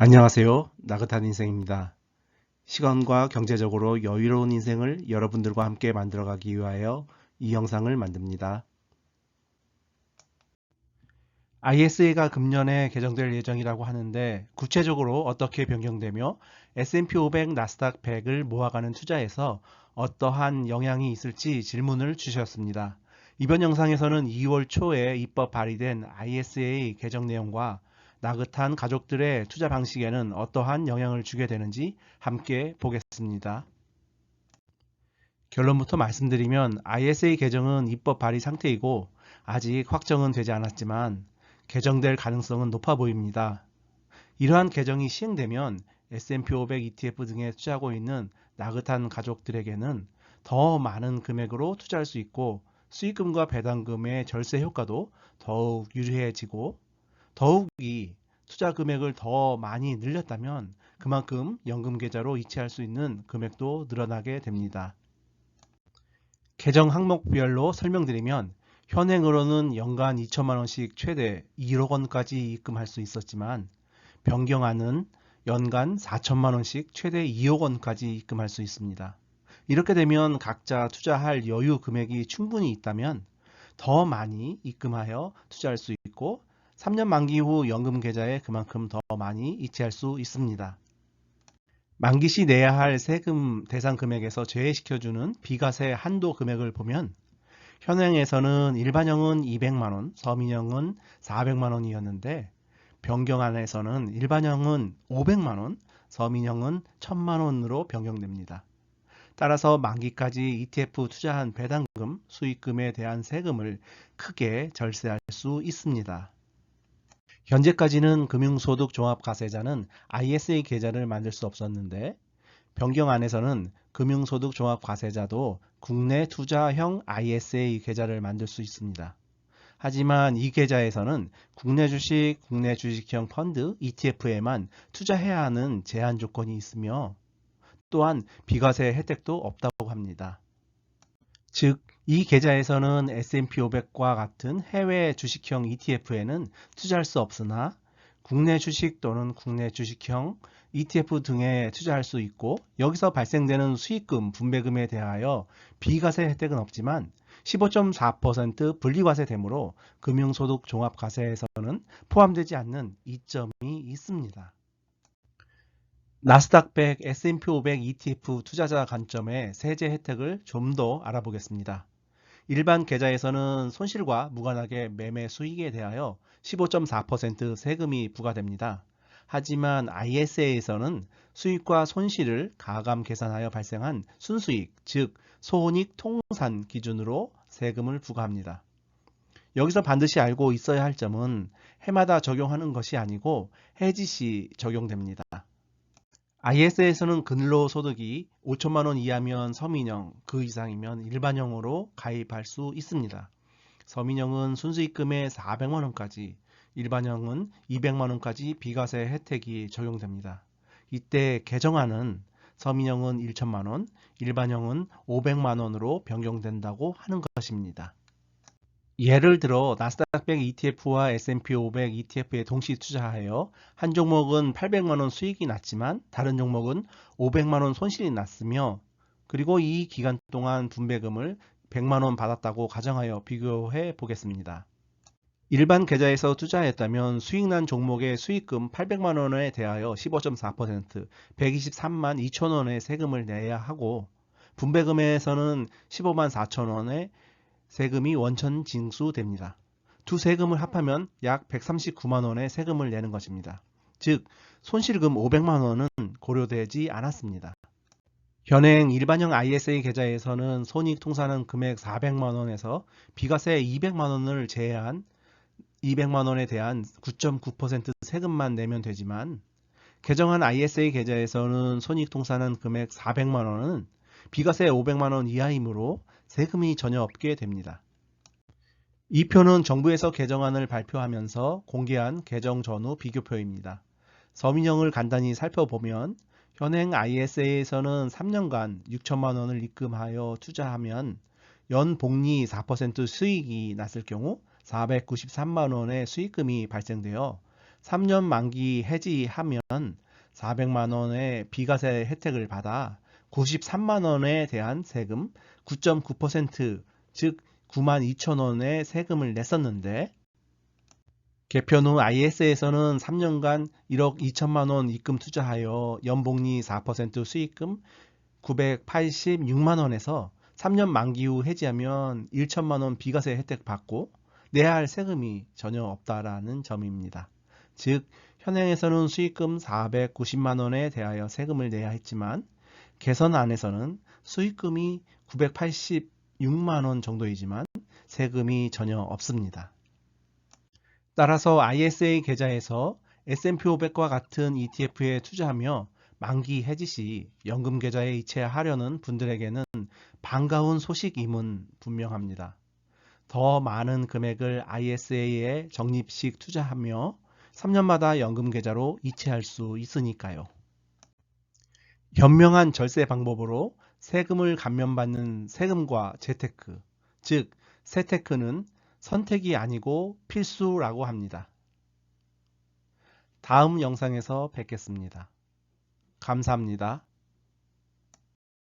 안녕하세요. 나긋한 인생입니다. 시간과 경제적으로 여유로운 인생을 여러분들과 함께 만들어가기 위하여 이 영상을 만듭니다. ISA가 금년에 개정될 예정이라고 하는데 구체적으로 어떻게 변경되며 S&P 500, 나스닥 100을 모아가는 투자에서 어떠한 영향이 있을지 질문을 주셨습니다. 이번 영상에서는 2월 초에 입법 발의된 ISA 개정 내용과 나긋한 가족들의 투자 방식에는 어떠한 영향을 주게 되는지 함께 보겠습니다. 결론부터 말씀드리면 ISA 개정은 입법 발의 상태이고 아직 확정은 되지 않았지만 개정될 가능성은 높아 보입니다. 이러한 개정이 시행되면 S&P 500 ETF 등에 투자하고 있는 나긋한 가족들에게는 더 많은 금액으로 투자할 수 있고 수익금과 배당금의 절세 효과도 더욱 유리해지고 더욱이 투자 금액을 더 많이 늘렸다면 그만큼 연금 계좌로 이체할 수 있는 금액도 늘어나게 됩니다. 개정 항목별로 설명드리면 현행으로는 연간 2천만 원씩 최대 1억 원까지 입금할 수 있었지만 변경안은 연간 4천만 원씩 최대 2억 원까지 입금할 수 있습니다. 이렇게 되면 각자 투자할 여유 금액이 충분히 있다면 더 많이 입금하여 투자할 수 있고 3년 만기 후 연금 계좌에 그만큼 더 많이 이체할 수 있습니다. 만기 시 내야 할 세금 대상 금액에서 제외시켜주는 비과세 한도 금액을 보면 현행에서는 일반형은 200만원, 서민형은 400만원이었는데 변경안에서는 일반형은 500만원, 서민형은 1000만원으로 변경됩니다. 따라서 만기까지 ETF 투자한 배당금, 수익금에 대한 세금을 크게 절세할 수 있습니다. 현재까지는 금융소득종합과세자는 ISA 계좌를 만들 수 없었는데 변경안에서는 금융소득종합과세자도 국내 투자형 ISA 계좌를 만들 수 있습니다. 하지만 이 계좌에서는 국내 주식, 국내 주식형 펀드, ETF에만 투자해야 하는 제한 조건이 있으며 또한 비과세 혜택도 없다고 합니다. 즉, 이 계좌에서는 S&P 500과 같은 해외 주식형 ETF에는 투자할 수 없으나 국내 주식 또는 국내 주식형 ETF 등에 투자할 수 있고 여기서 발생되는 수익금, 분배금에 대하여 비과세 혜택은 없지만 15.4% 분리과세 되므로 금융소득 종합과세에서는 포함되지 않는 이점이 있습니다. 나스닥 100, S&P 500 ETF 투자자 관점의 세제 혜택을 좀 더 알아보겠습니다. 일반 계좌에서는 손실과 무관하게 매매 수익에 대하여 15.4% 세금이 부과됩니다. 하지만 ISA에서는 수익과 손실을 가감 계산하여 발생한 순수익, 즉 손익 통산 기준으로 세금을 부과합니다. 여기서 반드시 알고 있어야 할 점은 해마다 적용하는 것이 아니고 해지 시 적용됩니다. IS에서는 근로소득이 5천만 원 이하면 서민형, 그 이상이면 일반형으로 가입할 수 있습니다. 서민형은 순수입금의 400만 원까지, 일반형은 200만 원까지 비과세 혜택이 적용됩니다. 이때 개정안은 서민형은 1천만 원, 일반형은 500만 원으로 변경된다고 하는 것입니다. 예를 들어 나스닥 100 ETF와 S&P 500 ETF에 동시 투자하여 한 종목은 800만 원 수익이 났지만 다른 종목은 500만 원 손실이 났으며 그리고 이 기간 동안 분배금을 100만 원 받았다고 가정하여 비교해 보겠습니다. 일반 계좌에서 투자했다면 수익 난 종목의 수익금 800만 원에 대하여 15.4%, 123만 2천 원의 세금을 내야 하고 분배금에서는 15만 4천 원의 세금이 원천 징수됩니다. 두 세금을 합하면 약 139만 원의 세금을 내는 것입니다. 즉 손실금 500만 원은 고려되지 않았습니다. 현행 일반형 ISA 계좌에서는 손익통산은 금액 400만 원에서 비과세 200만 원을 제외한 200만 원에 대한 9.9% 세금만 내면 되지만 개정한 ISA 계좌에서는 손익통산한 금액 400만 원은 비과세 500만 원 이하이므로 세금이 전혀 없게 됩니다. 이 표는 정부에서 개정안을 발표하면서 공개한 개정 전후 비교표입니다. 서민형을 간단히 살펴보면 현행 ISA에서는 3년간 6천만 원을 입금하여 투자하면 연복리 4% 수익이 났을 경우 493만 원의 수익금이 발생되어 3년 만기 해지하면 400만 원의 비과세 혜택을 받아 93만 원에 대한 세금 9.9%, 즉 9만 2천 원의 세금을 냈었는데 개편 후 IS에서는 3년간 1억 2천만 원 입금 투자하여 연복리 4% 수익금 986만 원에서 3년 만기 후 해지하면 1천만 원 비과세 혜택 받고 내야 할 세금이 전혀 없다라는 점입니다. 즉 현행에서는 수익금 490만 원에 대하여 세금을 내야 했지만 개선안에서는 수익금이 986만 원 정도이지만 세금이 전혀 없습니다. 따라서 ISA 계좌에서 S&P 500과 같은 ETF에 투자하며 만기 해지 시 연금 계좌에 이체하려는 분들에게는 반가운 소식임은 분명합니다. 더 많은 금액을 ISA에 적립식 투자하며 3년마다 연금 계좌로 이체할 수 있으니까요. 현명한 절세 방법으로 세금을 감면받는 세금과 재테크, 즉 세테크는 선택이 아니고 필수라고 합니다. 다음 영상에서 뵙겠습니다. 감사합니다.